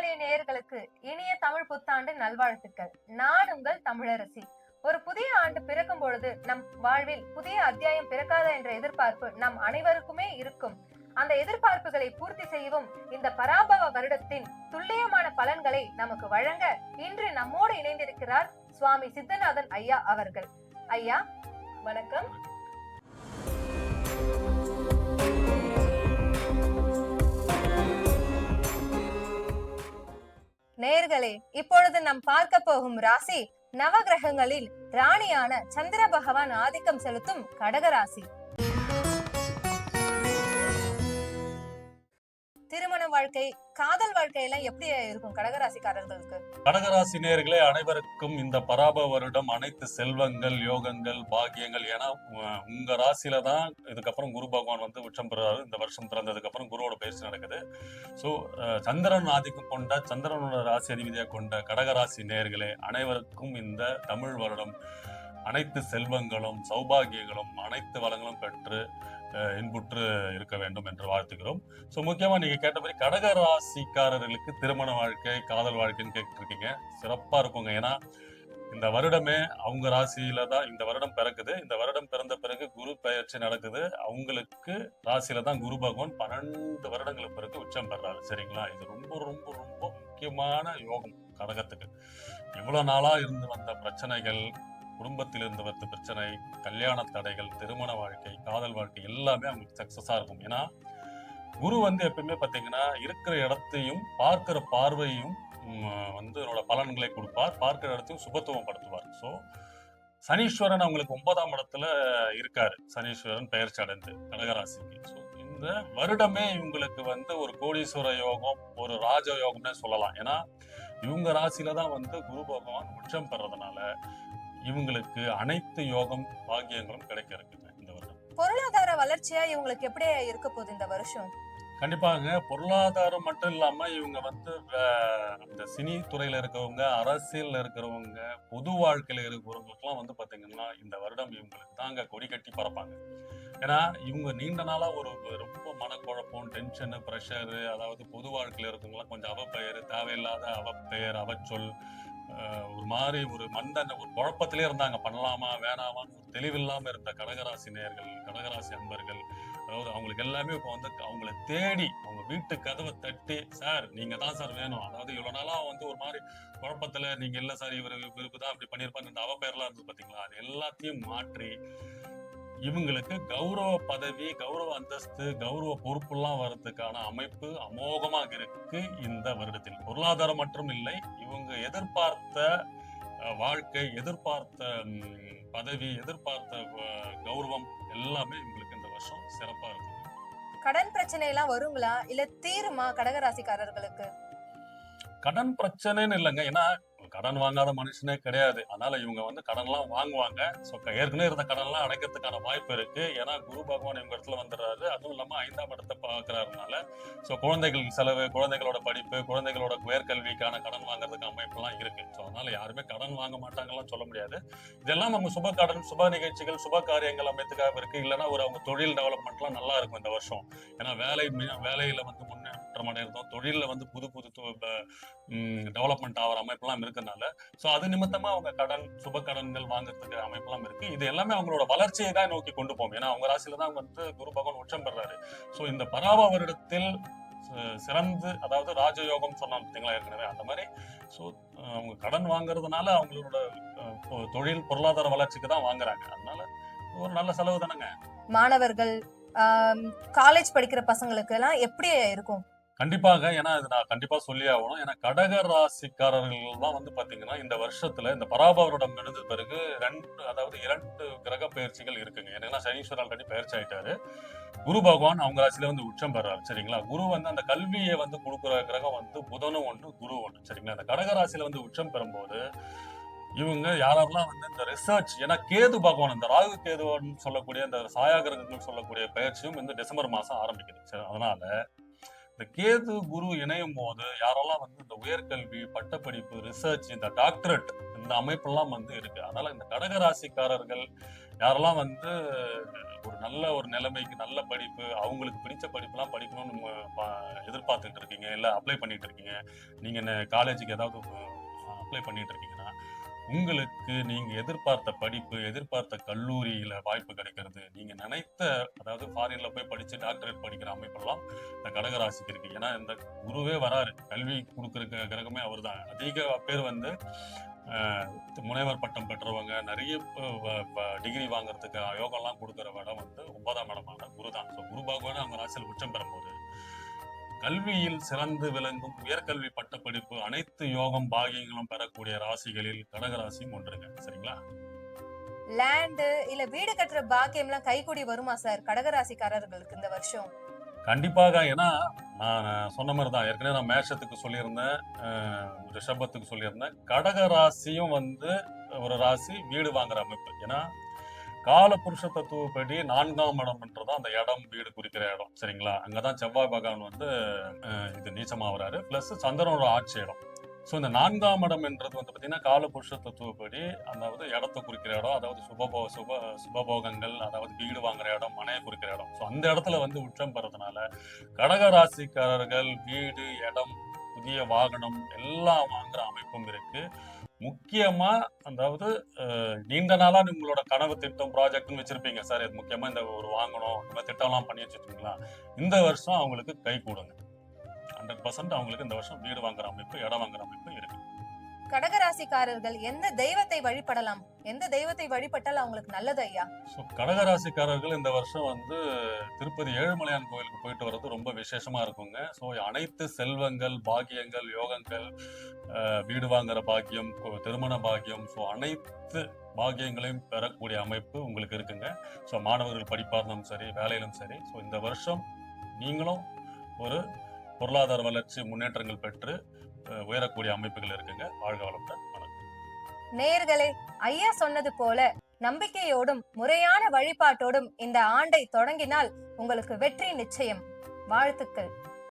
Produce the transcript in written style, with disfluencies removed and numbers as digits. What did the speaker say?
வானொலி நேயர்களுக்கு இனிய தமிழ் புத்தாண்டு நல்வாழ்த்துக்கள். நான் உங்கள் தமிழரசி. ஒரு புதிய ஆண்டு பிறக்கும் பொழுது நம் வாழ்வில் புதிய அத்தியாயம் பிறக்காத என்ற எதிர்பார்ப்பு நம் அனைவருக்குமே இருக்கும். அந்த எதிர்பார்ப்புகளை பூர்த்தி செய்யவும் இந்த பராபவ வருடத்தின் துல்லியமான பலன்களை நமக்கு வழங்க இன்று நம்மோடு இணைந்திருக்கிறார் சுவாமி சித்தநாதன் ஐயா அவர்கள். ஐயா வணக்கம். நேயர்களே, இப்பொழுது நாம் பார்க்க போகும் ராசி நவகிரகங்களில் ராணியான சந்திர பகவான் ஆதிக்கம் செலுத்தும் கடகராசி. திருமண வாழ்க்கை, காதல் வாழ்க்கை எல்லாம் எப்படி இருக்கும் கடகராசிக்காரர்களுக்கு? கடகராசி நேயர்களே அனைவருக்கும் இந்த பராப வருடம் அனைத்து செல்வங்கள், யோகங்கள், பாக்கியங்கள். ஏன்னா உங்க ராசியில தான் இதுக்கப்புறம் குரு பகவான் வந்து உச்சம் பெறாரு. இந்த வருஷம் பிறந்ததுக்கு அப்புறம் குருவோட பயிற்சி நடக்குது. ஸோ சந்திரன் ஆதிக்கம் கொண்ட, சந்திரனோட ராசி அதிபதியாக கொண்ட கடகராசி நேயர்களே அனைவருக்கும் இந்த தமிழ் வருடம் அனைத்து செல்வங்களும், சௌபாகியங்களும், அனைத்து வளங்களும் பெற்று இன்புற்று இருக்க வேண்டும் என்று வாழ்த்துக்கிறோம். ஸோ முக்கியமா நீங்க கேட்டபடி கடக ராசிக்காரர்களுக்கு திருமண வாழ்க்கை, காதல் வாழ்க்கைன்னு கேட்டுருக்கீங்க. சிறப்பா இருக்குங்க. ஏன்னா இந்த வருடமே அவங்க ராசியில தான் இந்த வருடம் பிறக்குது. இந்த வருடம் பிறந்த பிறகு குரு பயிற்சி நடக்குது. அவங்களுக்கு ராசியில தான் குரு பகவான் 12 வருடங்களுக்கு பிறகு உச்சம் பெறாரு. சரிங்களா? இது ரொம்ப ரொம்ப ரொம்ப முக்கியமான யோகம் கடகத்துக்கு. இவ்வளவு நாளா இருந்து வந்த பிரச்சனைகள், குடும்பத்தில் இருந்து வந்த பிரச்சனை, கல்யாண தடைகள், திருமண வாழ்க்கை, காதல் வாழ்க்கை எல்லாமே அவங்களுக்கு சக்சஸா இருக்கும். ஏன்னா குரு வந்து எப்பயுமே பார்த்தீங்கன்னா இருக்கிற இடத்தையும் பார்க்கிற பார்வையும் வந்து என்னோட பலன்களை கொடுப்பார். பார்க்கிற இடத்தையும் சுபத்துவம் படுத்துவார். ஸோ சனீஸ்வரன் அவங்களுக்கு 9ஆம் இடத்துல இருக்காரு. சனீஸ்வரன் பெயர்ச்சி அடைந்து கடகராசிக்கு. ஸோ இந்த வருடமே இவங்களுக்கு வந்து ஒரு கோடீஸ்வர யோகம், ஒரு ராஜ யோகம்னே சொல்லலாம். ஏன்னா இவங்க ராசியில தான் வந்து குரு பகவான் உச்சம் பெறதுனால இவங்களுக்கு அனைத்து யோகம், பாக்கியங்களும் கிடைக்க இருக்குங்க இந்த வருடம். பொருளாதார வளர்ச்சியா இவங்களுக்கு எப்படி இருக்க போகுது இந்த வருஷம்? கண்டிப்பாங்க. பொருளாதாரம் மட்டும் இல்லாம இவங்க வந்து இந்த சினி துறையில இருக்கிறவங்க, அரசியல்ல இருக்கிறவங்க, பொது வாழ்க்கையில இருக்கிறவங்களுக்குலாம் வந்து பாத்தீங்கன்னா இந்த வருடம் இவங்களுக்கு தாங்க கொடி கட்டி பறப்பாங்க. ஏன்னா இவங்க நீண்ட நாளா ஒரு ரொம்ப மனக்குழப்பம், டென்ஷனு, ப்ரெஷரு, அதாவது பொது வாழ்க்கையில இருக்கவங்களாம் கொஞ்சம் அவப்பெயர், தேவையில்லாத அவப்பெயர், அவச்சொல், ஒரு மாதிரி ஒரு ஒரு குழப்பத்திலே இருந்தாங்க. பண்ணலாமா வேணாமான்னு ஒரு தெளிவில்லாம இருந்த கடகராசி நேயர்கள், கடகராசி அன்பர்கள், அதாவது அவங்களுக்கு எல்லாமே இப்போ வந்து அவங்கள தேடி அவங்க வீட்டு கதவை தட்டி, சார் நீங்க தான் சார் வேணும். அதாவது இவ்வளவு நாளா வந்து ஒரு மாதிரி குழப்பத்துல நீங்க இல்ல சார் இவருக்கு தான் அப்படி பண்ணியிருப்பாங்க, இந்த அவப்பெயர்லாம் இருந்தது பாத்தீங்களா, அது எல்லாத்தையும் மாற்றி இவங்களுக்கு கௌரவ பதவி, கௌரவ அந்தஸ்து, கௌரவ பொறுப்புலாம் வர்றதுக்கான அமைப்பு அமோகமாக இருக்கு இந்த வருடத்தில். பொருளாதாரம் மட்டும் இல்லை, இவங்க எதிர்பார்த்த வாழ்க்கை, எதிர்பார்த்த பதவி, எதிர்பார்த்த கௌரவம் எல்லாமே இவங்களுக்கு இந்த வருஷம் சிறப்பா இருக்கும். கடன் பிரச்சனை எல்லாம் வருங்களா, இல்ல தீருமா கடகராசிக்காரர்களுக்கு? கடன் பிரச்சனைன்னு இல்லைங்க. ஏன்னா கடன் வாங்காத மனுஷனே கிடையாது. அதனால இவங்க வந்து கடன்லாம் வாங்குவாங்க. ஸோ ஏற்கனவே இருந்த கடன்லாம் அடைக்கிறதுக்கான வாய்ப்பு இருக்கு. ஏன்னா குரு பகவான் இவங்க இடத்துல வந்துடுறாரு. அதுவும் இல்லாம 5ஆம் இடத்தை பார்க்கறதுனால ஸோ குழந்தைகள் செலவு, குழந்தைகளோட படிப்பு, குழந்தைகளோட உயர்கல்விக்கான கடன் வாங்குறதுக்கு அமைப்பெல்லாம் இருக்கு. ஸோ அதனால யாருமே கடன் வாங்க மாட்டாங்கலாம் சொல்ல முடியாது. இதெல்லாம் நம்ம சுப கடன், சுப நிகழ்ச்சிகள், சுப காரியங்கள் அமைத்துக்காக இருக்கு. இல்லைன்னா ஒரு அவங்க தொழில் டெவலப்மெண்ட்லாம் நல்லா இருக்கும் இந்த வருஷம். ஏன்னா வேலையில வந்து முன்னேற்றம் அடைகிறதும், தொழில வந்து புது புது டெவலப்மெண்ட் ஆகிற அமைப்பெல்லாம் இருக்கனால ஸோ அது நிமித்தமா அவங்க கடன், சுப கடன்கள் வாங்குறதுக்கு அமைப்பெல்லாம் இருக்கு. இது எல்லாமே அவங்களோட வளர்ச்சியை தான் நோக்கி கொண்டு போகும். ஏன்னா அவங்க ராசியில தான் வந்து குரு பகவான் உச்சம் பெறாரு. ஸோ இந்த பராப வருடத்தில் சிறந்து, அதாவது ராஜயோகம் சொன்னா பார்த்தீங்களா ஏற்கனவே, அந்த மாதிரி ஸோ அவங்க கடன் வாங்குறதுனால அவங்களோட தொழில் பொருளாதார வளர்ச்சிக்கு தான் வாங்குறாங்க. அதனால ஒரு நல்ல செலவு தானேங்க. மாணவர்கள், காலேஜ் படிக்கிற பசங்களுக்கு எல்லாம் எப்படி இருக்கும்? கண்டிப்பாக. ஏன்னா இது நான் கண்டிப்பா சொல்லி ஆகணும். ஏன்னா கடக ராசிக்காரர்கள் தான் வந்து பாத்தீங்கன்னா இந்த வருஷத்துல இந்த பராப வருடம் முடிஞ்ச பிறகு 2 கிரக பயிற்சிகள் இருக்குங்க. ஏன்னா சனீஸ்வரன் ஆல்ரெடி பயிற்சி ஆயிட்டாரு. குரு பகவான் அவங்க ராசியில வந்து உச்சம் பெறாரு. சரிங்களா? குரு வந்து அந்த கல்வியை வந்து கொடுக்குற கிரகம் வந்து புதனும் ஒண்ணு, குரு ஒண்ணு. சரிங்களா? அந்த கடக ராசியில வந்து உச்சம் பெறும்போது இவங்க யாரெல்லாம் வந்து இந்த ரிசர்ச், ஏன்னா கேது பகவான், இந்த ராகு கேதுன்னு சொல்லக்கூடிய இந்த சாயா கிரகங்கள் சொல்லக்கூடிய பயிற்சியும் இந்த டிசம்பர் மாசம் ஆரம்பிக்குது. சரி, அதனால இந்த கேது குரு இணையும் போது யாரெல்லாம் வந்து இந்த உயர்கல்வி, பட்டப்படிப்பு, ரிசர்ச், இந்த டாக்டரேட், இந்த அமைப்பெல்லாம் வந்து இருக்கு. அதனால இந்த கடக ராசிக்காரர்கள் யாரெல்லாம் வந்து ஒரு நல்ல ஒரு நிலைமைக்கு நல்ல படிப்பு அவங்களுக்கு பிடிச்ச படிப்புலாம் படிக்கணும்னு எதிர்பார்த்துட்டு இருக்கீங்க, இல்லை அப்ளை பண்ணிட்டு இருக்கீங்க, நீங்க காலேஜுக்கு ஏதாவது அப்ளை பண்ணிட்டு இருக்கீங்கன்னா உங்களுக்கு நீங்க எதிர்பார்த்த படிப்பு எதிர்பார்த்த கல்லூரியில வாய்ப்பு கிடைக்கிறது, நீங்க நினைத்த அதாவது ஃபாரின்ல போய் படிச்சு டாக்டரேட் படிக்கிற அமைப்பெல்லாம் இந்த கடகராசிக்கு இருக்கு. ஏன்னா இந்த குருவே வராரு, கல்வி கொடுக்குற கிரகமே அவர் தான். அதிக பேர் வந்து முனைவர் பட்டம் பெற்றவங்க நிறைய டிகிரி வாங்குறதுக்கு யோகம்லாம் கொடுக்குற இடம் வந்து 9ஆம் இடமான குரு தான். ஸோ குரு பகவான் அவங்க ராசியில் உச்சம் பெறும்போது கல்வியில் சிறந்து விளங்கும் உயர்கல்வி பட்டப்படிப்பு அனைத்து யோகம் பாகியங்களும் பெறக்கூடிய ராசிகளில் கடகராசியும் ஒன்றுங்க. சரிங்களா? லேண்டு இல்ல வீடு கட்டுற பாக்கியம் எல்லாம் கைகூடி வருமா சார் கடகராசிக்காரர்களுக்கு இந்த வருஷம்? கண்டிப்பாக. ஏன்னா நான் சொன்ன மாதிரி தான் ஏற்கனவே நான் மேஷத்துக்கு சொல்லியிருந்தேன், ரிஷபத்துக்கு சொல்லியிருந்தேன். கடக ராசியும் வந்து ஒரு ராசி வீடு வாங்குற அமைப்பு. ஏன்னா கால புருஷ தத்துவப்படி 4ஆம் இடம்ன்றதான் அந்த இடம் வீடு குறிக்கிற இடம். சரிங்களா? அங்கதான் செவ்வாய் பகவான் வந்து இது நீச்சமாகறாரு, பிளஸ் சந்திரனோட ஆட்சி இடம். ஸோ இந்த 4ஆம் இடம் என்றது வந்து பார்த்தீங்கன்னா கால புருஷ தத்துவப்படி அதாவது இடத்தை குறிக்கிற இடம், அதாவது சுபபோகங்கள், அதாவது வீடு வாங்குற இடம், மனையை குறிக்கிற இடம். ஸோ அந்த இடத்துல வந்து உச்சம் பெறதுனால கடக ராசிக்காரர்கள் வீடு, இடம், புதிய வாகனம் எல்லாம் வாங்குற அமைப்பும் இருக்கு. முக்கியமா அதாவது நீண்ட நாளா உங்களோட கனவு திட்டம் ப்ராஜெக்ட்னு வச்சிருப்பீங்க சார், இது முக்கியமா இந்த ஒரு வாங்கணும், இந்த மாதிரி திட்டம் எல்லாம் பண்ணி வச்சிருக்கீங்களா, இந்த வருஷம் அவங்களுக்கு கை கூடுங்க. 100% அவங்களுக்கு இந்த வருஷம் வீடு வாங்குற அமைப்பு, இடம் வாங்குற அமைப்பு இருக்கு. கடகராசிக்காரர்கள் எந்த தெய்வத்தை வழிபடலாம், எந்த தெய்வத்தை வழிபட்டால் அவங்களுக்கு நல்லது ஐயா? ஸோ கடகராசிக்காரர்கள் இந்த வருஷம் வந்து திருப்பதி ஏழுமலையான் கோயிலுக்கு போயிட்டு வர்றது ரொம்ப விசேஷமா இருக்குங்க. ஸோ அனைத்து செல்வங்கள், பாக்கியங்கள், யோகங்கள், வீடு வாங்குற பாக்கியம், திருமண பாக்கியம், ஸோ அனைத்து பாக்கியங்களையும் பெறக்கூடிய அமைப்பு உங்களுக்கு இருக்குங்க. ஸோ மாணவர்கள் படிப்பாக இருந்தாலும் சரி, வேலையிலும் சரி, ஸோ இந்த வருஷம் நீங்களும் ஒரு பொருளாதார வளர்ச்சி முன்னேற்றங்கள் பெற்று உயரக்கூடிய அமைப்புகள் இருக்குங்க. வாழ்க வளமுடன். நேயர்களே, ஐயா சொன்னது போல நம்பிக்கையோடும் முறையான வழிபாட்டோடும் இந்த ஆண்டை தொடங்கினால் உங்களுக்கு வெற்றி நிச்சயம். வாழ்த்துக்கள்.